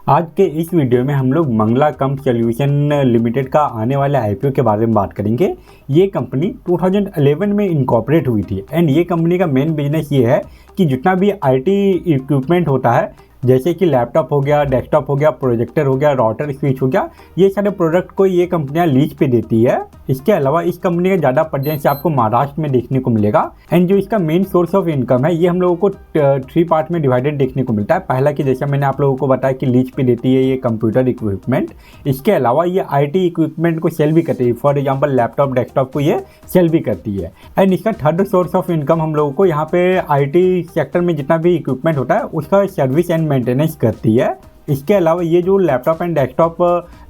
आज के इस वीडियो में हम लोग मंगला कंप सॉल्यूशन लिमिटेड का आने वाले आईपीओ के बारे में बात करेंगे। ये कंपनी 2011 में इनकॉर्पोरेट हुई थी एंड ये कंपनी का मेन बिजनेस ये है कि जितना भी आईटी इक्विपमेंट होता है, जैसे कि लैपटॉप हो गया, डेस्कटॉप हो गया, प्रोजेक्टर हो गया, राउटर स्विच हो गया, ये सारे प्रोडक्ट को ये कंपनियां लीज पे देती है। इसके अलावा इस कंपनी का ज़्यादा प्रेजेंस आपको महाराष्ट्र में देखने को मिलेगा एंड जो इसका मेन सोर्स ऑफ इनकम है ये हम लोगों को 3 पार्ट में डिवाइडेड देखने को मिलता है। पहला कि जैसा मैंने आप लोगों को बताया कि लीज पे देती है ये कंप्यूटर इक्विपमेंट। इसके अलावा ये आईटी इक्विपमेंट को सेल भी करती है, फॉर एग्जाम्पल लैपटॉप, डेस्कटॉप को ये सेल भी करती है। एंड इसका थर्ड सोर्स ऑफ इनकम हम लोगों को यहाँ पे आईटी सेक्टर में जितना भी इक्विपमेंट होता है उसका सर्विस एंड मेंटेनेंस करती है। इसके अलावा ये जो लैपटॉप एंड डेस्कटॉप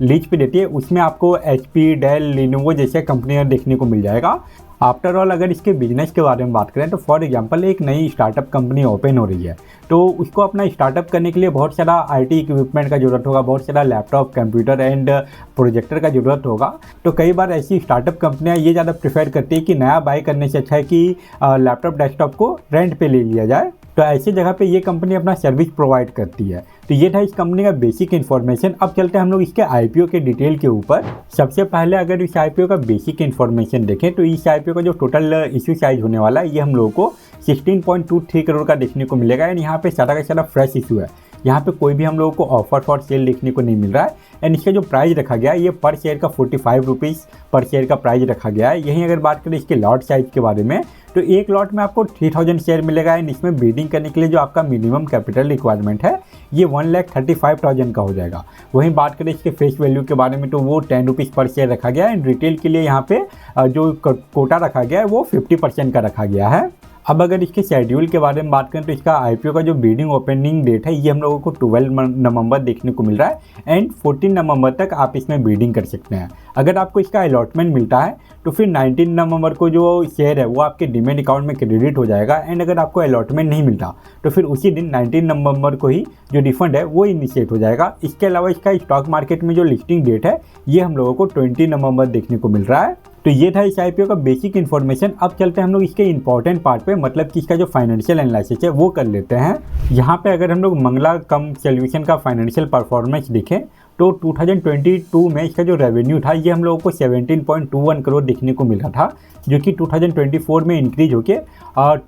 लीज पे देती है उसमें आपको HP, डेल, लिनोवो जैसे कंपनियां देखने को मिल जाएगा। आफ्टर ऑल अगर इसके बिजनेस के बारे में बात करें तो फॉर एग्जांपल एक नई स्टार्टअप कंपनी ओपन हो रही है, तो उसको अपना स्टार्टअप करने के लिए बहुत सारा आईटी इक्विपमेंट का ज़रूरत होगा, बहुत सारा लैपटॉप, कंप्यूटर एंड प्रोजेक्टर का ज़रूरत होगा। तो कई बार ऐसी स्टार्टअप कंपनियां ये ज़्यादा प्रेफर करती है कि नया बाय करने से अच्छा है कि लैपटॉप, डेस्कटॉप को रेंट पे ले लिया जाए। तो ऐसी जगह पे ये कंपनी अपना सर्विस प्रोवाइड करती है। तो ये था इस कंपनी का बेसिक इन्फॉर्मेशन। अब चलते हैं हम लोग इसके आईपीओ के डिटेल के ऊपर। सबसे पहले अगर इस आईपीओ का बेसिक इन्फॉर्मेशन देखें तो इस आईपीओ का जो टोटल इश्यू साइज होने वाला है ये हम लोगों को 16.23 करोड़ का देखने को मिलेगा एंड यहाँ पे सारा का सारा फ्रेश इशू है। यहाँ पे कोई भी हम लोगों को ऑफर फॉर सेल देखने को नहीं मिल रहा है एंड इसका जो प्राइस रखा गया है ये पर शेयर का 45 रुपीज़ पर शेयर का प्राइस रखा गया है। यहीं अगर बात करें इसके लॉट साइज के बारे में तो एक लॉट में आपको 3000 शेयर मिलेगा एंड इसमें बीडिंग करने के लिए जो आपका मिनिमम कैपिटल रिक्वायरमेंट है ये 1,35,000 का हो जाएगा। वहीं बात करें इसके फेस वैल्यू के बारे में तो वो 10 रुपीज़ पर शेयर रखा गया है एंड रिटेल के लिए यहाँ पे जो कोटा रखा गया है वो 50% का रखा गया है। अब अगर इसके शेड्यूल के बारे में बात करें तो इसका आईपीओ का जो बिडिंग ओपनिंग डेट है ये हम लोगों को 12 नवंबर देखने को मिल रहा है एंड 14 नवंबर तक आप इसमें बिडिंग कर सकते हैं। अगर आपको इसका अलॉटमेंट मिलता है तो फिर 19 नवंबर को जो शेयर है वो आपके डीमैट अकाउंट में क्रेडिट हो जाएगा एंड अगर आपको अलॉटमेंट नहीं मिलता तो फिर उसी दिन 19 नवंबर को ही जो रिफंड है वो इनिशिएट हो जाएगा। इसके अलावा इसका स्टॉक मार्केट में जो लिस्टिंग डेट है ये हम लोगों को 20 नवंबर देखने को मिल रहा है। तो ये था इस आईपीओ का बेसिक इन्फॉर्मेशन। अब चलते हैं हम लोग इसके इंपॉर्टेंट पार्ट पे, मतलब कि इसका जो फाइनेंशियल एनालिसिस है वो कर लेते हैं। यहाँ पे अगर हम लोग मंगला कंप सॉल्यूशन का फाइनेंशियल परफॉर्मेंस देखें तो 2022 में इसका जो रेवेन्यू था ये हम लोगों को 17.21 करोड़ देखने को मिल रहा था, जो कि 2024 में इंक्रीज होके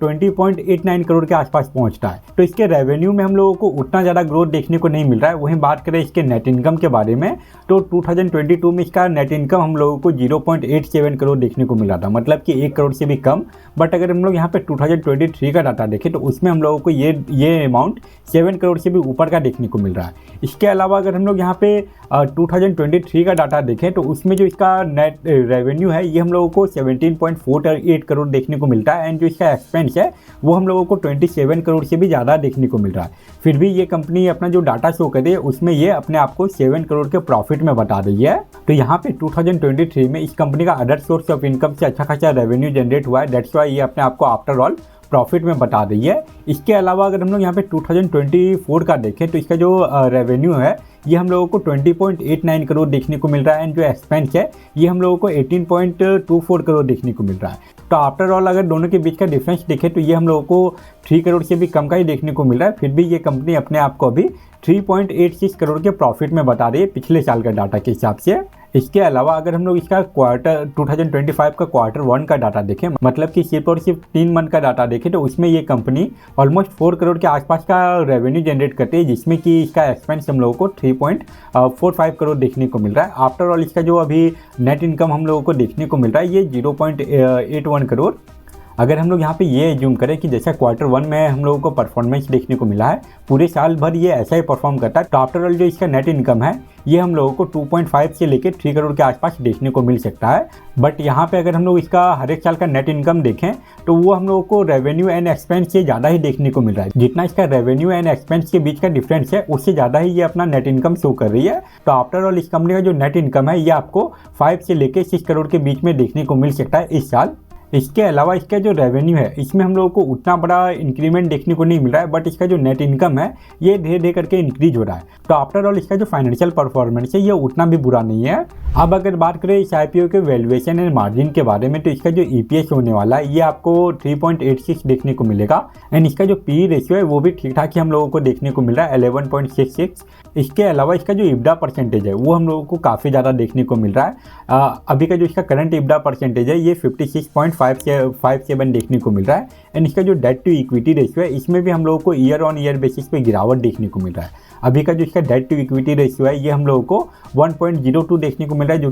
20.89 करोड़ के आसपास पहुंचता है। तो इसके रेवेन्यू में हम लोगों को उतना ज़्यादा ग्रोथ देखने को नहीं मिल रहा है। वहीं बात करें इसके नेट इनकम के बारे में तो 2022 में इसका नेट इनकम हम लोगों को 0.87 करोड़ देखने को मिला था, मतलब कि 1 करोड़ से भी कम। बट अगर हम लोग यहाँ पे 2023 का डाटा देखें तो उसमें हम लोगों को ये अमाउंट 7 करोड़ से भी ऊपर का देखने को मिल रहा है। इसके अलावा अगर हम लोग यहाँ पे 2023 का डाटा देखें तो उसमें जो इसका नेट रेवेन्यू है ये हम लोगों को 17.48 करोड़ देखने को मिलता है एंड जो इसका एक्सपेंस है वो हम लोगों को 27 करोड़ से भी ज़्यादा देखने को मिल रहा है। फिर भी ये कंपनी अपना जो डाटा शो कर रही है उसमें ये अपने आप को 7 करोड़ के प्रॉफिट में बता रही है। तो यहाँ पे 2023 में इस कंपनी का अदर सोर्स ऑफ इनकम से अच्छा खासा रेवेन्यू जनरेट हुआ है, दैट्स व्हाई ये अपने आप को आफ्टर ऑल प्रॉफिट में बता रही है। इसके अलावा अगर हम लोग यहाँ पे 2024 का देखें तो इसका जो रेवेन्यू है ये हम लोगों को 20.89 करोड़ देखने को मिल रहा है एंड जो एक्सपेंस है ये हम लोगों को 18.24 करोड़ देखने को मिल रहा है। तो आफ्टर ऑल अगर दोनों के बीच का डिफरेंस देखें तो ये हम लोगों को 3 करोड़ से भी कम का ही देखने को मिल रहा है। फिर भी ये कंपनी अपने आप को अभी 3.86 करोड़ के प्रॉफिट में बता रही है पिछले साल का डाटा के हिसाब से। इसके अलावा अगर हम लोग इसका क्वार्टर 2025 का Q1 का डाटा देखें, मतलब कि सिर्फ और सिर्फ 3 मंथ का डाटा देखें तो उसमें ये कंपनी ऑलमोस्ट 4 करोड़ के आसपास का रेवेन्यू जनरेट करती है, जिसमें कि इसका एक्सपेंस हम लोगों को 3.45 करोड़ देखने को मिल रहा है। आफ्टर ऑल इसका जो अभी नेट इनकम हम लोगों को देखने को मिल रहा है ये 0.81 करोड़। अगर हम लोग यहाँ पे ये एज्यूम करें कि जैसा Q1 में हम लोगों को परफॉर्मेंस देखने को मिला है, पूरे साल भर ये ऐसा ही परफॉर्म करता है, तो आफ्टर ऑल जो इसका नेट इनकम है ये हम लोगों को 2.5 से लेकर 3 करोड़ के आसपास देखने को मिल सकता है। बट यहाँ पे अगर हम लोग इसका हर एक साल का नेट इनकम देखें तो वो हम लोगों को रेवेन्यू एंड एक्सपेंस से ज़्यादा ही देखने को मिल रहा है। जितना इसका रेवेन्यू एंड एक्सपेंस के बीच का डिफरेंस है उससे ज़्यादा ही ये अपना नेट इनकम शो कर रही है। तो आफ्टर ऑल इस कंपनी का जो नेट इनकम है ये आपको 5 से लेकर 6 करोड़ के बीच में देखने को मिल सकता है इस साल। इसके अलावा इसका जो रेवेन्यू है इसमें हम लोगों को उतना बड़ा इंक्रीमेंट देखने को नहीं मिल रहा है, बट इसका जो नेट इनकम है ये धीरे धीरे करके इंक्रीज हो रहा है। तो आफ्टर ऑल इसका जो फाइनेंशियल परफॉर्मेंस है ये उतना भी बुरा नहीं है। अब अगर बात करें इस आईपीओ के वैल्यूएशन एंड मार्जिन के बारे में, तो इसका जो ईपीएस होने वाला है ये आपको 3.86 देखने को मिलेगा एंड इसका जो पी रेशियो है वो भी ठीक ठाक ही हम लोगों को देखने को मिल रहा है 11.66। इसके अलावा इसका जो इब्डा परसेंटेज है वो हम लोगों को काफ़ी ज़्यादा देखने को मिल रहा है। अभी का जो इसका करंट इब्डा परसेंटेज है ये 56.57 देखने को मिल रहा है एंड इसका जो डेट टू इक्विटी रेशियो है इसमें भी हम लोगों को ईयर ऑन ईयर बेसिस पे गिरावट देखने को मिल रहा है। अभी का जो इसका डेट टू इक्विटी रेशियो है ये हम लोगों को 1.02 देखने को मिल रहा है,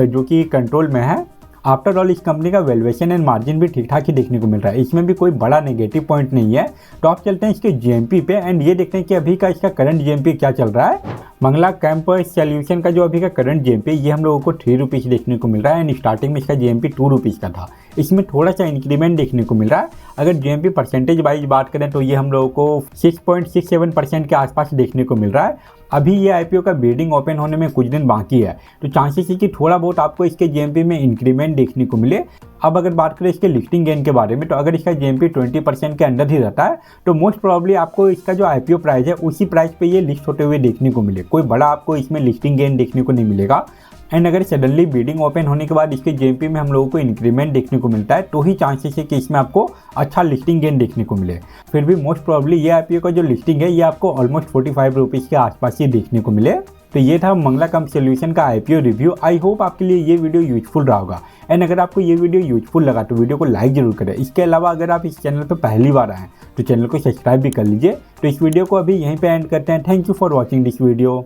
जो कि कंट्रोल में है। आफ्टर ऑल इस कंपनी का वैल्यूएशन एंड मार्जिन भी ठीक ठाक ही देखने को मिल रहा है, इसमें भी कोई बड़ा नेगेटिव पॉइंट नहीं है। तो आप चलते हैं इसके जीएमपी पे एंड ये देखते हैं कि अभी का इसका करंट जीएमपी क्या चल रहा है। मंगला कैंपस सॉल्यूशन का जो अभी का करंट जीएमपी ये हम लोगों को 3 रुपीज़ देखने को मिल रहा है एंड स्टार्टिंग में इसका जीएमपी 2 रुपीज़ का था। इसमें थोड़ा सा इंक्रीमेंट देखने को मिल रहा है। अगर जीएमपी परसेंटेज वाइज बात करें तो ये हम लोगों को 6.67% के आसपास देखने को मिल रहा है। अभी ये आईपीओ का बिडिंग ओपन होने में कुछ दिन बाकी है, तो चांसेस है कि थोड़ा बहुत आपको इसके जीएमपी में इंक्रीमेंट देखने को मिले। अब अगर बात करें इसके लिस्टिंग गेन के बारे में, तो अगर इसका जीएमपी 20% के अंदर ही रहता है तो मोस्ट प्रॉब्ली आपको इसका जो आईपीओ प्राइस है उसी प्राइस पे ये लिस्ट होते हुए देखने को मिले, कोई बड़ा आपको इसमें लिस्टिंग गेन देखने को नहीं मिलेगा। एंड अगर सडनली बिडिंग ओपन होने के बाद इसके जीएमपी में हम लोगों को इंक्रीमेंट देखने को मिलता है तो ही चांसेस है कि इसमें आपको अच्छा लिस्टिंग गेन देखने को मिले। फिर भी मोस्ट प्रॉब्ली ये आईपीओ का जो लिस्टिंग है ये आपको ऑलमोस्ट 45 रुपीज़ के आसपास ही देखने को मिले। तो ये था मंगला कैंपस सॉल्यूशन का आईपीओ रिव्यू। आई होप आपके लिए ये वीडियो यूजफुल रहा होगा एंड अगर आपको ये वीडियो यूजफुल लगा तो वीडियो को लाइक जरूर करें। इसके अलावा अगर आप इस चैनल पर पहली बार आए तो चैनल को सब्सक्राइब भी कर लीजिए। तो इस वीडियो को अभी यहीं पे एंड करते हैं। Thank you for watching this video.